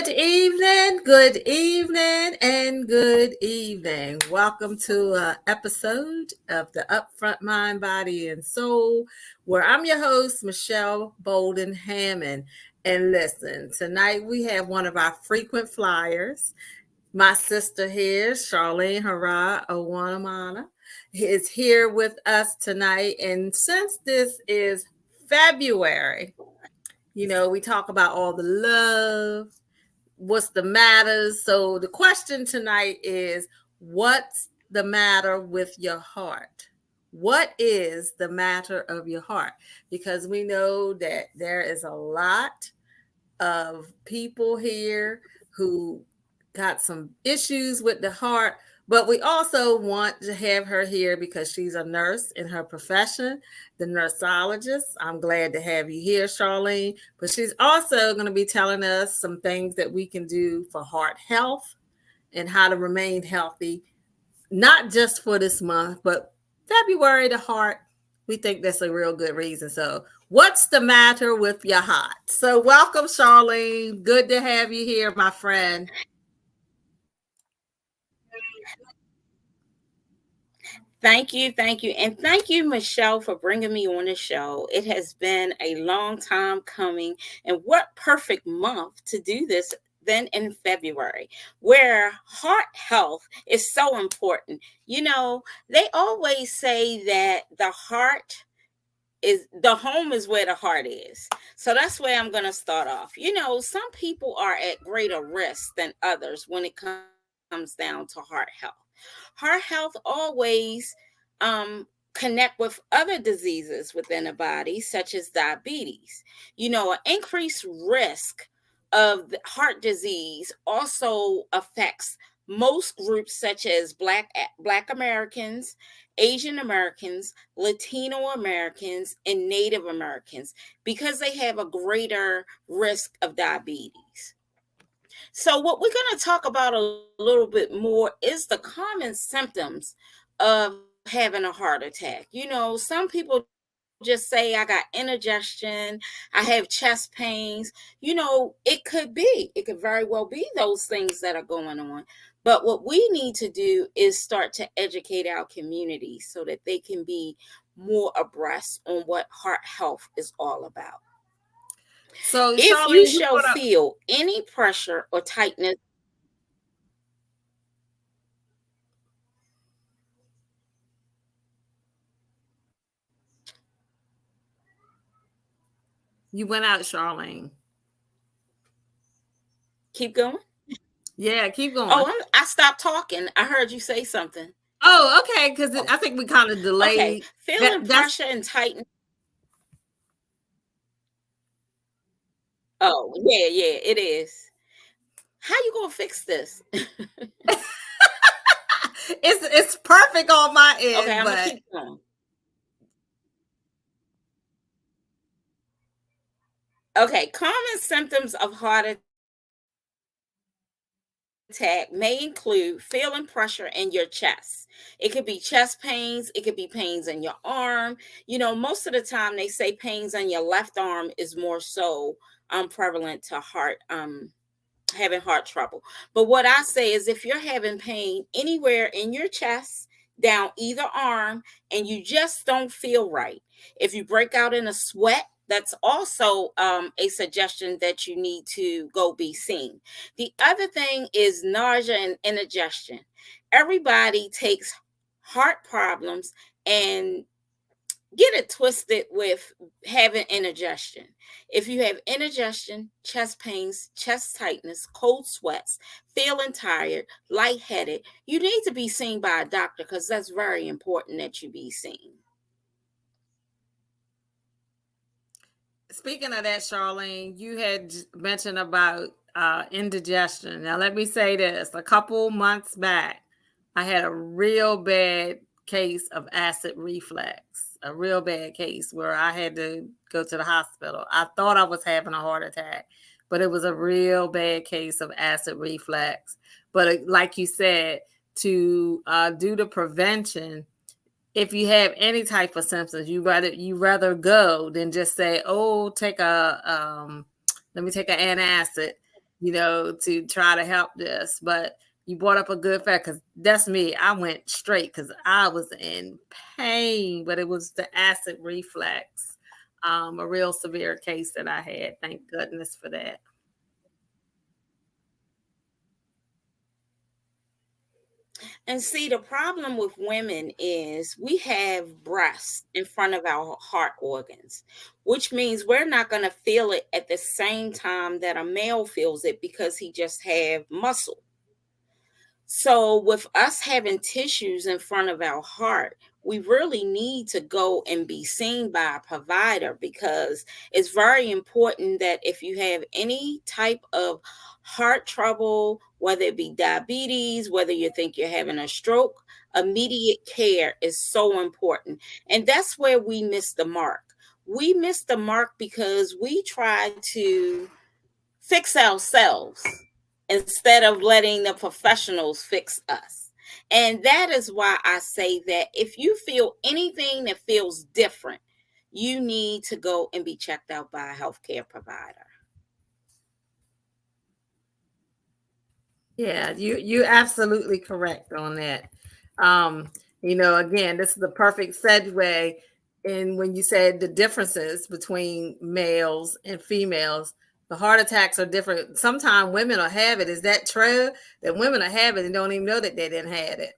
Good evening, and good evening. Welcome to an episode of the Upfront Mind, Body, and Soul, where I'm your host, Michelle Bolden Hammond. And listen, tonight we have one of our frequent flyers. My sister here, Charlene-Harrod Ouawana, is here with us tonight. And since this is February, we talk about all the love, what's the matter. So the question tonight is, what's the matter with your heart? What is the matter of your heart? Because we know that there is a lot of people here who got some issues with the heart, but we also want to have her here because she's a nurse in her profession, the nurseologist. I'm glad to have you here, Charlene, but she's also going to be telling us some things that we can do for heart health and how to remain healthy, not just for this month, but February, the heart. We think that's a real good reason. So what's the matter with your heart? So welcome, Charlene. Good to have you here, my friend. Thank you. And thank you, Michelle, for bringing me on the show. It has been a long time coming. And what perfect month to do this than in February, where heart health is so important. They always say that the home is where the heart is. So that's where I'm going to start off. Some people are at greater risk than others when it comes down to heart health. Heart health always connect with other diseases within the body, such as diabetes. An increased risk of heart disease also affects most groups such as Black Americans, Asian Americans, Latino Americans, and Native Americans because they have a greater risk of diabetes. So, what we're going to talk about a little bit more is the common symptoms of having a heart attack. Some people just say, I got indigestion, I have chest pains. It could very well be those things that are going on. But what we need to do is start to educate our community so that they can be more abreast on what heart health is all about. So If Charlene, you shall feel any pressure or tightness, you went out, Charlene. keep going. Yeah, keep going. Oh, I stopped talking. I heard you say something. Oh, okay, because I think we kind of Okay, delayed. feeling pressure and tightness. Oh, yeah, it is. How you gonna fix this? It's perfect on my Okay, end, I'm gonna but keep going. Okay, common symptoms of heart attack may include feeling pressure in your chest. It could be chest pains, it could be pains in your arm. Most of the time they say pains on your left arm is more so prevalent to heart having heart trouble. But what I say is if you're having pain anywhere in your chest, down either arm, and you just don't feel right, if you break out in a sweat, that's also a suggestion that you need to go be seen. The other thing is nausea and indigestion. Everybody takes heart problems and get it twisted with having indigestion. If you have indigestion, chest pains, chest tightness, cold sweats, feeling tired, lightheaded, you need to be seen by a doctor because that's very important that you be seen. speaking of that, Charlene, you had mentioned about indigestion. Now, let me say this: a couple months back, I had a real bad case of acid reflux, a real bad case where I had to go to the hospital. I thought I was having a heart attack, but it was a real bad case of acid reflux. But like you said, to do the prevention, if you have any type of symptoms, you rather go than just say, "Oh, take a let me take an antacid." to try to help this. But you brought up a good fact, because that's me. I went straight because I was in pain, but it was the acid reflux, a real severe case that I had. Thank goodness for that. And see, the problem with women is we have breasts in front of our heart organs, which means we're not going to feel it at the same time that a male feels it because he just have muscle. So, with us having tissues in front of our heart, we really need to go and be seen by a provider, because it's very important that if you have any type of heart trouble, whether it be diabetes, whether you think you're having a stroke, immediate care is so important. And that's where we miss the mark. We miss the mark because we try to fix ourselves instead of letting the professionals fix us. And that is why I say that if you feel anything that feels different, you need to go and be checked out by a healthcare provider. Yeah, you're absolutely correct on that. Again, this is the perfect segue in when you said the differences between males and females. The heart attacks are different. Sometimes women will have it. Is that true? That women will have it and don't even know that they didn't have it?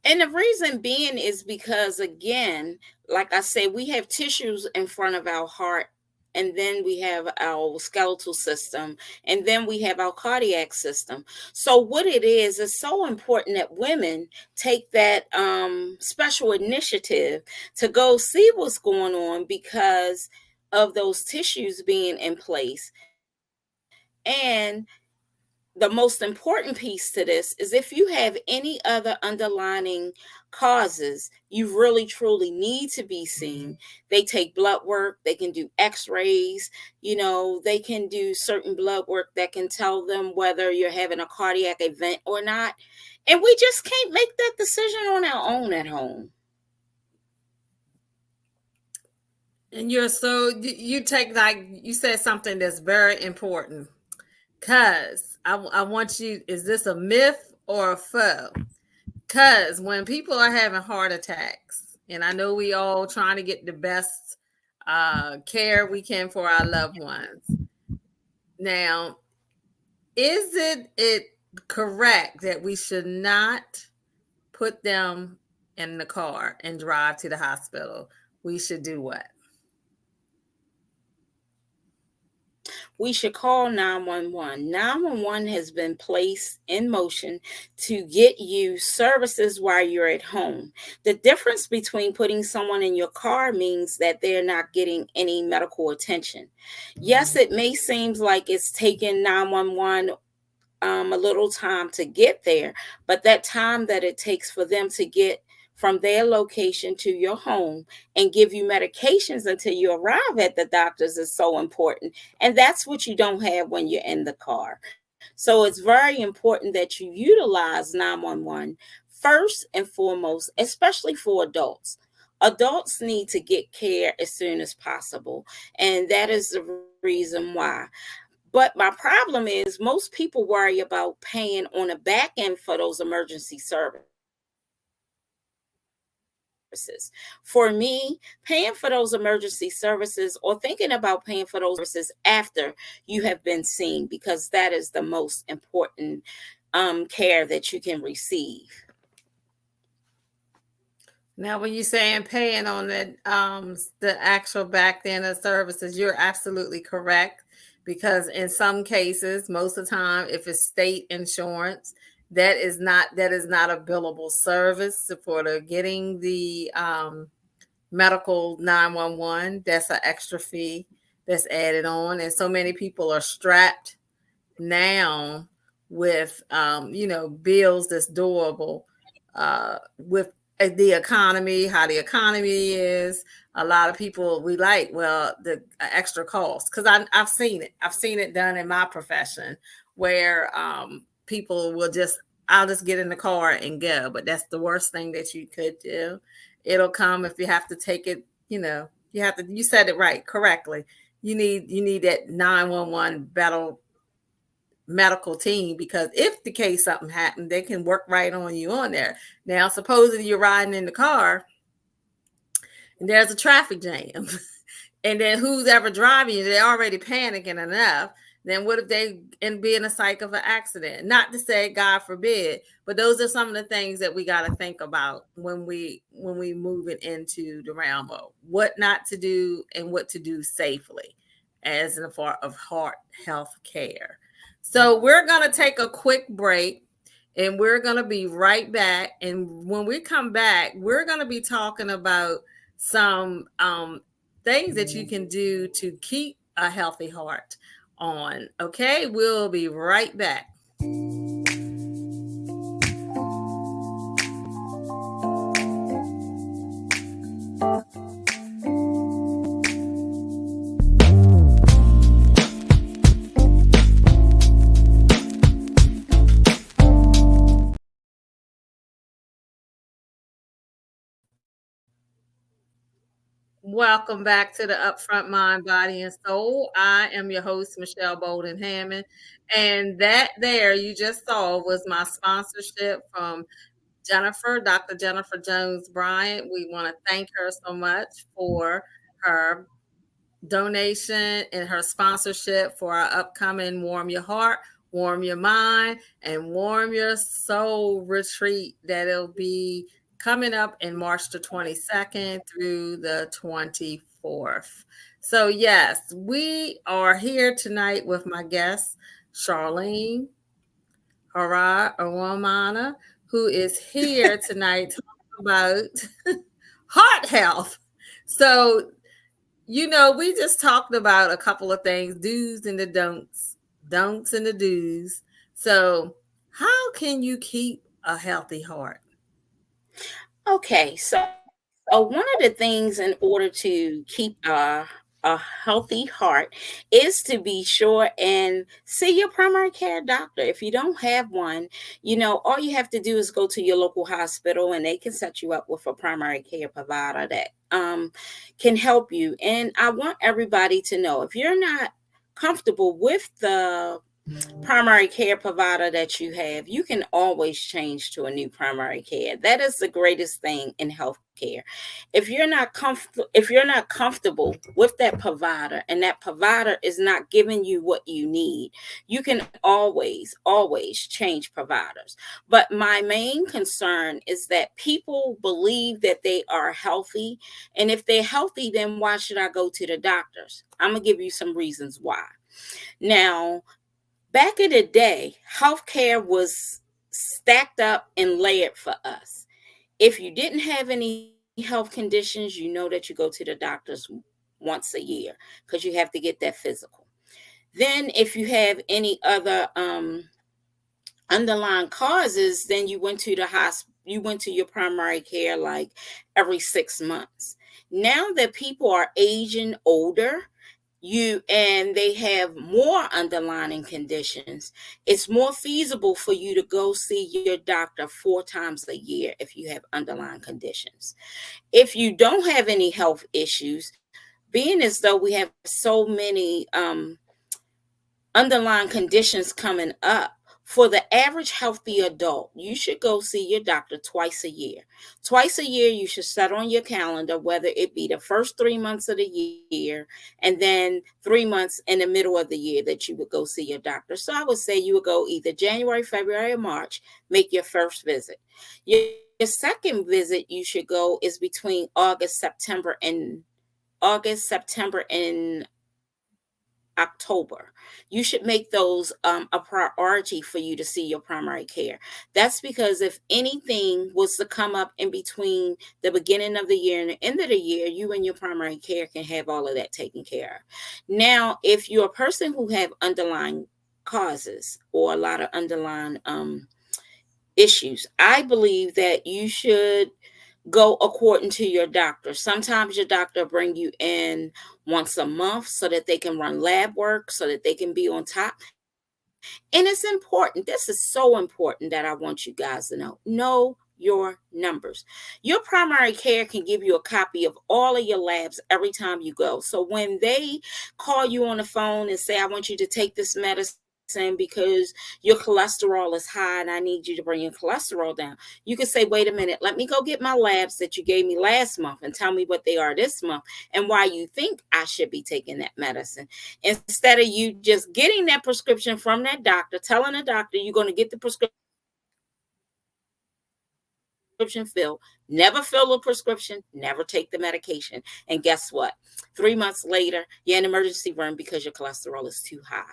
And the reason being is because, again, like I said, we have tissues in front of our heart, and then we have our skeletal system, and then we have our cardiac system. So, what it is so important that women take that special initiative to go see what's going on because of those tissues being in place. And the most important piece to this is if you have any other underlining causes, you really truly need to be seen. They take blood work, they can do x-rays, they can do certain blood work that can tell them whether you're having a cardiac event or not. And we just can't make that decision on our own at home. And you take, like you said, something that's very important. Cause I want you, is this a myth or a foe? Cause when people are having heart attacks, and I know we all trying to get the best care we can for our loved ones. Now, is it correct that we should not put them in the car and drive to the hospital? We should do what? We should call 911. 911 has been placed in motion to get you services while you're at home. The difference between putting someone in your car means that they're not getting any medical attention. Yes, it may seem like it's taking 911 a little time to get there, but that time that it takes for them to get from their location to your home and give you medications until you arrive at the doctor's is so important. And that's what you don't have when you're in the car. So it's very important that you utilize 911 first and foremost, especially for adults. Adults need to get care as soon as possible. And that is the reason why. But my problem is most people worry about paying on the back end for those emergency services. For me, paying for those emergency services or thinking about paying for those emergency services after you have been seen, because that is the most important care that you can receive. Now, when you're saying paying on the actual back end of services, you're absolutely correct, because in some cases, most of the time, if it's state insurance, that is not a billable service for the getting the medical 911. That's an extra fee that's added on, and so many people are strapped now with bills that's doable with the economy, how the economy is. A lot of people, we like, well, the extra cost, because I've seen it done in my profession, where people will just, I'll just get in the car and go. But that's the worst thing that you could do. It'll come if you have to take it, you said it right, correctly. you need that 911 battle medical team, because if the case something happened, they can work right on you on there. Now, supposedly you're riding in the car and there's a traffic jam. And then who's ever driving you, they're already panicking enough. Then what if they be in a cycle of an accident? Not to say God forbid, but those are some of the things that we got to think about when we moving into the realm of what not to do and what to do safely as in a part of heart health care. So we're gonna take a quick break and we're gonna be right back. And when we come back, we're gonna be talking about some things that you can do to keep a healthy heart on. Okay, we'll be right back. Welcome back to the Upfront Mind, Body, and Soul. I am your host, Michelle Bolden Hammond. And that there you just saw was my sponsorship from Dr. Jennifer Jones Bryant. We want to thank her so much for her donation and her sponsorship for our upcoming Warm Your Heart, Warm Your Mind, and Warm Your Soul retreat that'll be coming up in March the 22nd through the 24th. So, yes, we are here tonight with my guest, Charlene-Harrod Ouawana, who is here tonight talking about heart health. So, we just talked about a couple of things, do's and the don'ts and the do's. So, how can you keep a healthy heart? Okay, so one of the things in order to keep a healthy heart is to be sure and see your primary care doctor. If you don't have one, all you have to do is go to your local hospital and they can set you up with a primary care provider that can help you. And I want everybody to know, if you're not comfortable with the primary care provider that you have, you can always change to a new primary care. That is the greatest thing in healthcare. If you're not comfortable with that provider and that provider is not giving you what you need, you can always change providers. But my main concern is that people believe that they are healthy, and if they're healthy, then why should I go to the doctors? I'm going to give you some reasons why. Now, back in the day, healthcare was stacked up and layered for us. If you didn't have any health conditions, you know that you go to the doctors once a year because you have to get that physical. Then, if you have any other underlying causes, then you went to the hospital. You went to your primary care like every 6 months. Now that people are aging older, and they have more underlying conditions, it's more feasible for you to go see your doctor 4 times a year if you have underlying conditions. If you don't have any health issues, being as though we have so many underlying conditions coming up, for the average healthy adult, you should go see your doctor twice a year. Twice a year, you should set on your calendar, whether it be the first 3 months of the year and then 3 months in the middle of the year that you would go see your doctor. So I would say you would go either January, February, or March, make your first visit. Your second visit you should go is between August, September, and October. You should make those a priority for you to see your primary care. That's because if anything was to come up in between the beginning of the year and the end of the year, you and your primary care can have all of that taken care of. Now, if you're a person who have underlying causes or a lot of underlying issues, I believe that you should go according to your doctor. Sometimes your doctor bring you in once a month so that they can run lab work, so that they can be on top. And it's important. This is so important that I want you guys to know. Know your numbers. Your primary care can give you a copy of all of your labs every time you go. So when they call you on the phone and say, I want you to take this medicine because your cholesterol is high and I need you to bring your cholesterol down, you can say, wait a minute, let me go get my labs that you gave me last month and tell me what they are this month and why you think I should be taking that medicine. Instead of you just getting that prescription from that doctor, telling the doctor you're going to get the prescription filled, never fill a prescription, never take the medication. And guess what? 3 months later, you're in the emergency room because your cholesterol is too high.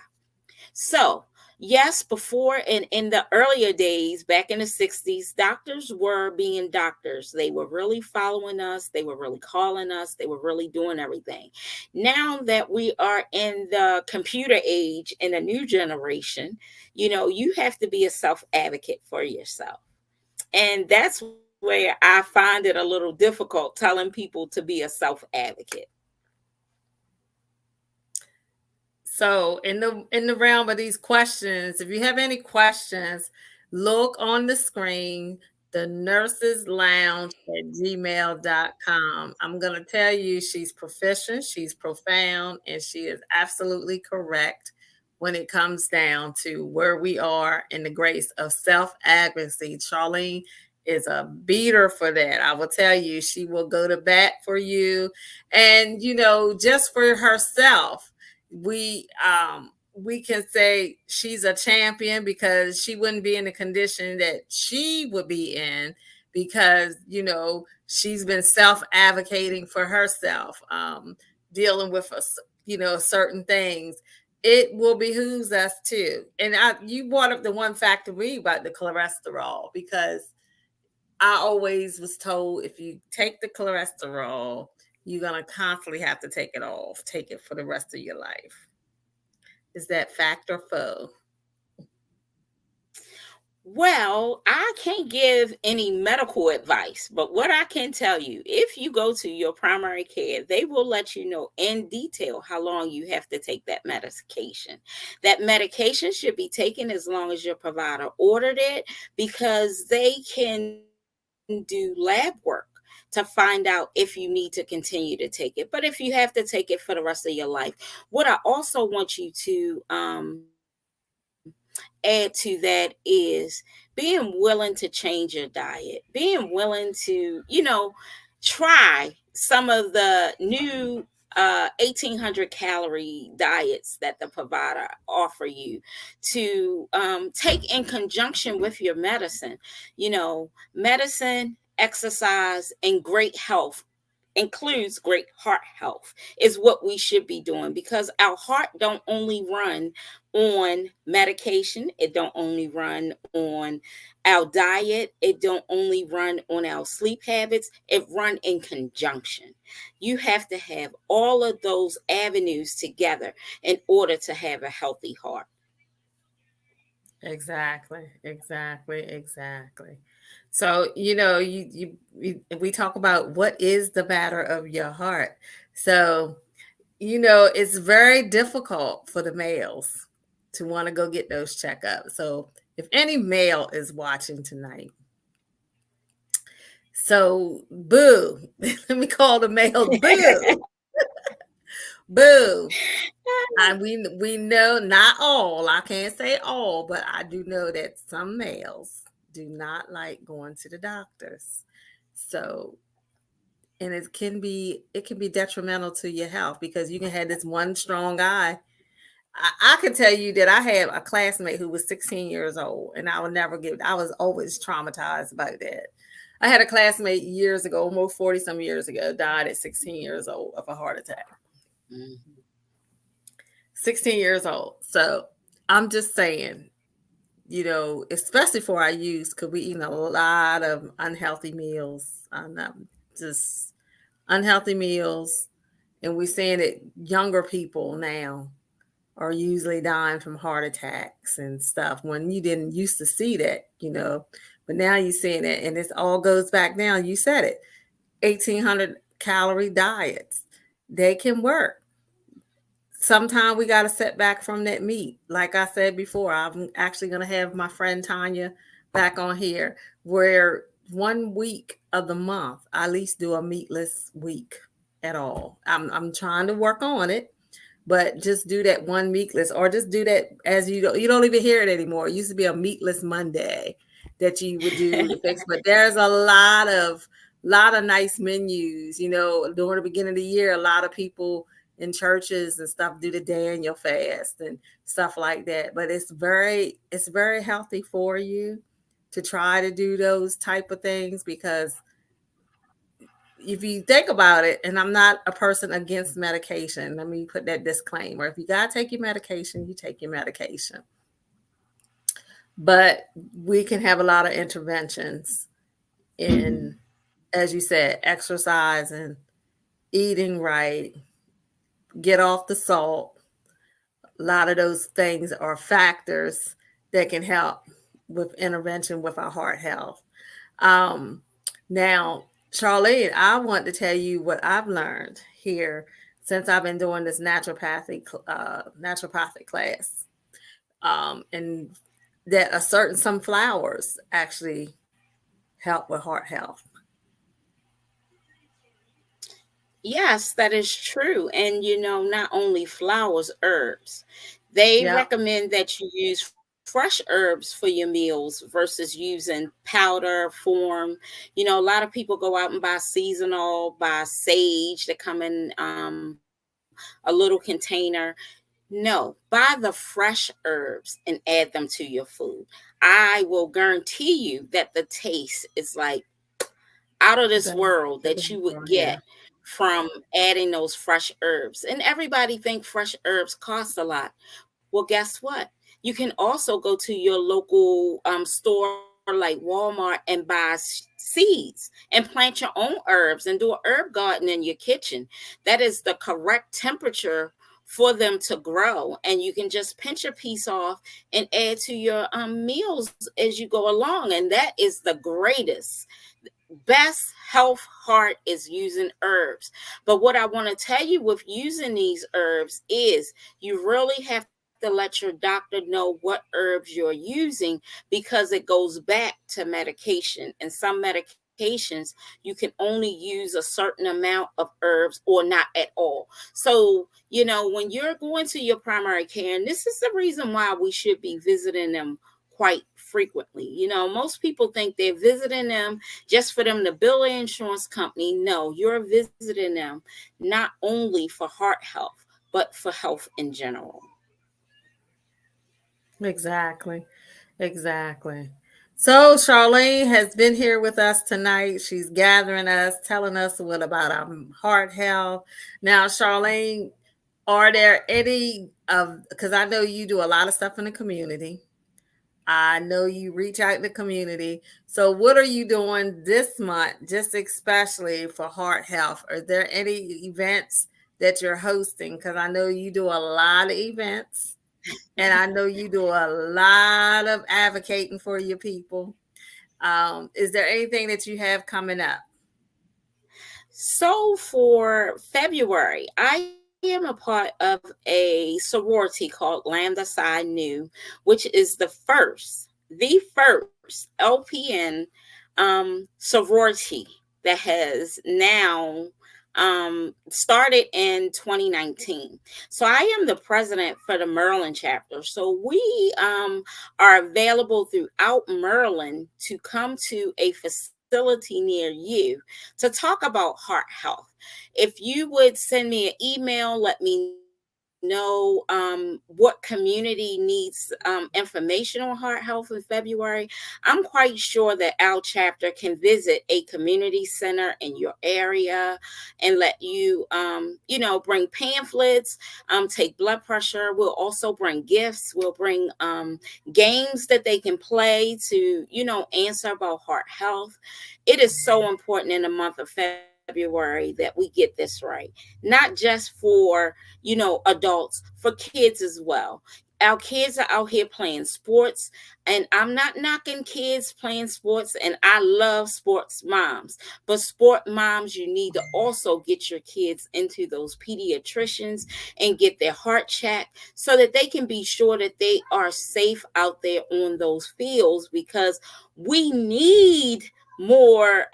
So, yes, before and in the earlier days, back in the 60s, doctors were being doctors. They were really following us, they were really calling us, they were really doing everything. Now that we are in the computer age and a new generation, you have to be a self advocate for yourself. And that's where I find it a little difficult telling people to be a self advocate. So in the realm of these questions, if you have any questions, look on the screen, the nurses lounge at gmail.com. I'm going to tell you she's proficient, she's profound, and she is absolutely correct when it comes down to where we are in the grace of self-advocacy. Charlene is a beater for that. I will tell you, she will go to bat for you. And, just for herself, we can say she's a champion because she wouldn't be in the condition that she would be in because she's been self-advocating for herself, dealing with certain things. It will behoove us too. And you brought up the one factor we about the cholesterol, because I always was told if you take the cholesterol, you're going to constantly have to take it for the rest of your life. Is that fact or faux? Well, I can't give any medical advice, but what I can tell you, if you go to your primary care, they will let you know in detail how long you have to take that medication. That medication should be taken as long as your provider ordered it, because they can do lab work to find out if you need to continue to take it. But if you have to take it for the rest of your life, what I also want you to add to that is being willing to change your diet, being willing to, try some of the new 1800 calorie diets that the provider offer you to take in conjunction with your medicine. Medicine, exercise, and great health includes great heart health is what we should be doing, because our heart don't only run on medication, it don't only run on our diet, it don't only run on our sleep habits, it run in conjunction. You have to have all of those avenues together in order to have a healthy heart. Exactly, exactly, exactly. So, we talk about what is the matter of your heart. So, it's very difficult for the males to want to go get those checkups. So, if any male is watching tonight, so boo, let me call the males boo, boo. We know not all. I can't say all, but I do know that some males do not like going to the doctors. So, and it can be detrimental to your health because you can have this one strong eye. I can tell you that I had a classmate who was 16 years old, and I would never give. I was always traumatized about that. I had a classmate years ago, almost 40 some years ago, died at 16 years old of a heart attack. Mhm. 16 years old. So I'm just saying, especially for our youth, because we eat a lot of unhealthy meals, just unhealthy meals. And we're seeing that younger people now are usually dying from heart attacks and stuff when you didn't used to see that. But now you're seeing it, and this all goes back now. You said it, 1,800 calorie diets. They can work. Sometimes we got to set back from that meat. Like I said before, I'm actually going to have my friend Tanya back on here, where 1 week of the month, I at least do a meatless week at all. I'm trying to work on it, but just do that one meatless, or just do that as you don't even hear it anymore. It used to be a meatless Monday that you would do to fix, but there's a lot of nice menus. During the beginning of the year, a lot of people in churches and stuff do the Daniel fast and stuff like that. But it's very healthy for you to try to do those type of things, because if you think about it, and I'm not a person against medication, let me put that disclaimer. If you got to take your medication, you take your medication. But we can have a lot of interventions in, as you said, exercise and eating right, get off the salt. A lot of those things are factors that can help with intervention with our heart health. Um, Now, Charlene, I want to tell you what I've learned here since I've been doing this naturopathic class, and that some flowers actually help with heart health. Yes, that is true. And not only flowers, herbs. They Yep, recommend that you use fresh herbs for your meals versus using powder form. A lot of people go out and buy seasonal, buy sage that come in a little container. No, buy the fresh herbs and add them to your food. I will guarantee you that the taste is like out of this world that you would yeah, get from adding those fresh herbs. And everybody think fresh herbs cost a lot. Well, guess what? You can also go to your local store like Walmart and buy seeds and plant your own herbs and do a herb garden in your kitchen. That is the correct temperature for them to grow, and you can just pinch a piece off and add to your meals as you go along, and that is the greatest best health heart is using herbs. But what I want to tell you with using these herbs is you really have to let your doctor know what herbs you're using, because it goes back to medication. And some medications you can only use a certain amount of herbs or not at all. So when you're going to your primary care, and this is the reason why we should be visiting them quite frequently. Most people think they're visiting them just for them to bill an insurance company. No, you're visiting them not only for heart health, but for health in general. exactly. Exactly. So Charlene has been here with us tonight. She's gathering us, telling us what about our heart health. Now, Charlene, are there any of, because I know you do a lot of stuff in the community. I know you reach out in the community. So what are you doing this month, just especially for heart health? Are there any events that you're hosting? Because I know you do a lot of events, and I know you do a lot of advocating for your people. Is there anything that you have coming up? So for February, I am a part of a sorority called Lambda Psi Nu, which is the first LPN sorority that has now started in 2019. So I am the president for the Maryland chapter. So we are available throughout Maryland to come to a facility near you to talk about heart health. If you would send me an email, let me know what community needs information on heart health in February. I'm quite sure that our chapter can visit a community center in your area and let you, bring pamphlets, take blood pressure. We'll also bring gifts. We'll bring games that they can play to, answer about heart health. It is so important in the month of February that we get this right, not just for adults, for kids as well. Our kids are out here playing sports, and I'm not knocking kids playing sports, and I love sports moms. But sport moms, you need to also get your kids into those pediatricians and get their heart checked so that they can be sure that they are safe out there on those fields, because we need more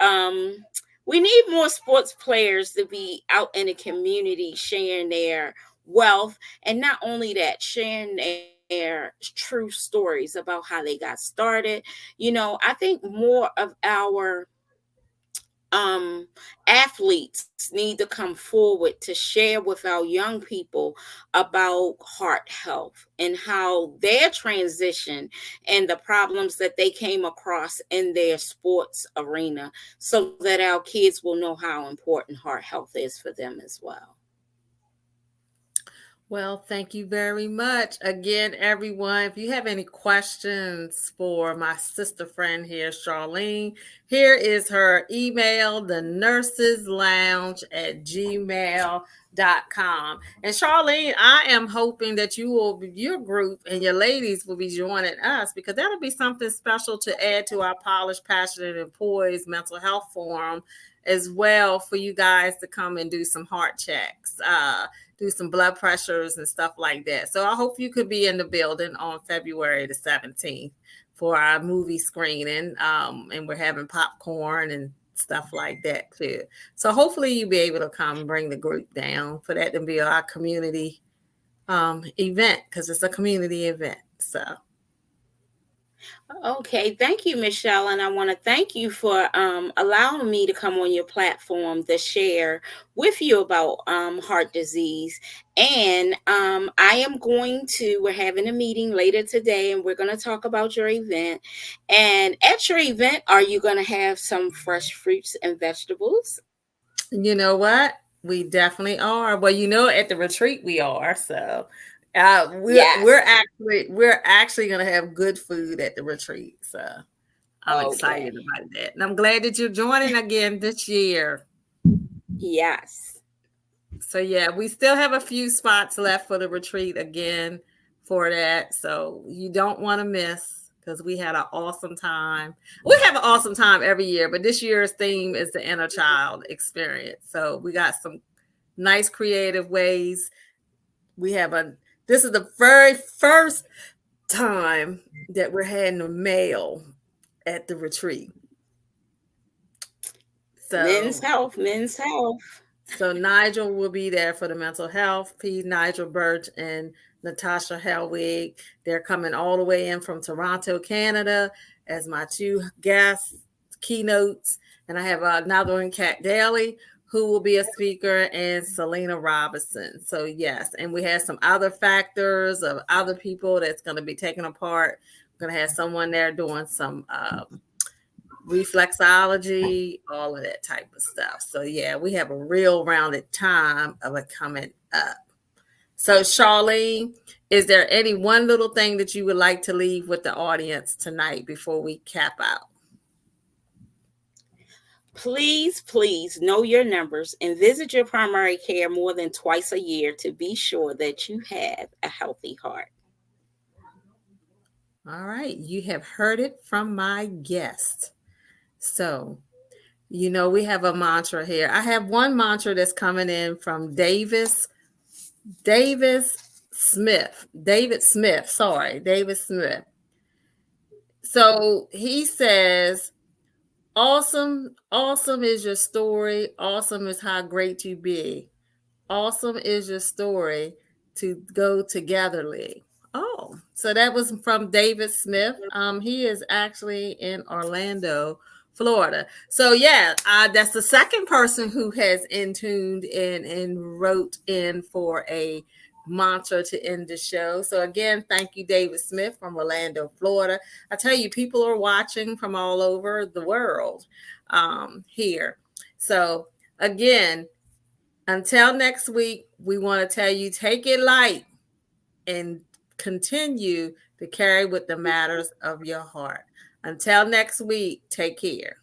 we need more sports players to be out in the community sharing their wealth, and not only that, sharing their true stories about how they got started. I think more of our athletes need to come forward to share with our young people about heart health and how their transition and the problems that they came across in their sports arena, so that our kids will know how important heart health is for them as well. Well, thank you very much. Again, everyone, if you have any questions for my sister friend here, Charlene, here is her email, the nurses lounge at gmail.com. And Charlene, I am hoping that your group and your ladies will be joining us, because that'll be something special to add to our Polished, Passionate, and Poised Mental Health Forum as well, for you guys to come and do some heart checks. Do some blood pressures and stuff like that. So I hope you could be in the building on February the 17th for our movie screening. And we're having popcorn and stuff like that too. So hopefully you'll be able to come and bring the group down for that to be our community event, because it's a community event. So Okay, thank you, Michelle. And I want to thank you for allowing me to come on your platform to share with you about heart disease. And we're having a meeting later today, and we're going to talk about your event. And at your event, are you going to have some fresh fruits and vegetables? you know what? We definitely are. Well, at the retreat we are. So Yes. we're actually gonna have good food at the retreat. So I'm excited Okay. about that. And I'm glad that you're joining again this year. Yes. So yeah, we still have a few spots left for the retreat again for that. So you don't want to miss, because we had an awesome time. We have an awesome time every year, but this year's theme is the inner child experience. So we got some nice creative ways. This is the very first time that we're having a male at the retreat. Men's So health, men's health. So Nigel will be there for the mental health piece. Nigel Birch and Natasha Helwig. They're coming all the way in from Toronto, Canada, as my two guests, keynotes. And I have another one, Kat Daly, who will be a speaker, and Selena Robinson. So yes, and we have some other factors of other people that's going to be taken apart. We're going to have someone there doing some reflexology, all of that type of stuff. So yeah, we have a real rounded time of it coming up. So Charlene, is there any one little thing that you would like to leave with the audience tonight before we cap out? Please, please know your numbers and visit your primary care more than twice a year to be sure that you have a healthy heart. All right, you have heard it from my guest. So, we have a mantra here. I have one mantra that's coming in from David Smith. So he says, awesome, awesome is your story. Awesome is how great you be. Awesome is your story to go togetherly. Oh, so that was from David Smith. He is actually in Orlando, Florida. So yeah, that's the second person who has tuned in and wrote in for a mantra to end the show. So again, thank you, David Smith from Orlando, Florida. I tell you, people are watching from all over the world here. So again, until next week, we want to tell you, take it light and continue to carry with the matters of your heart. Until next week, take care.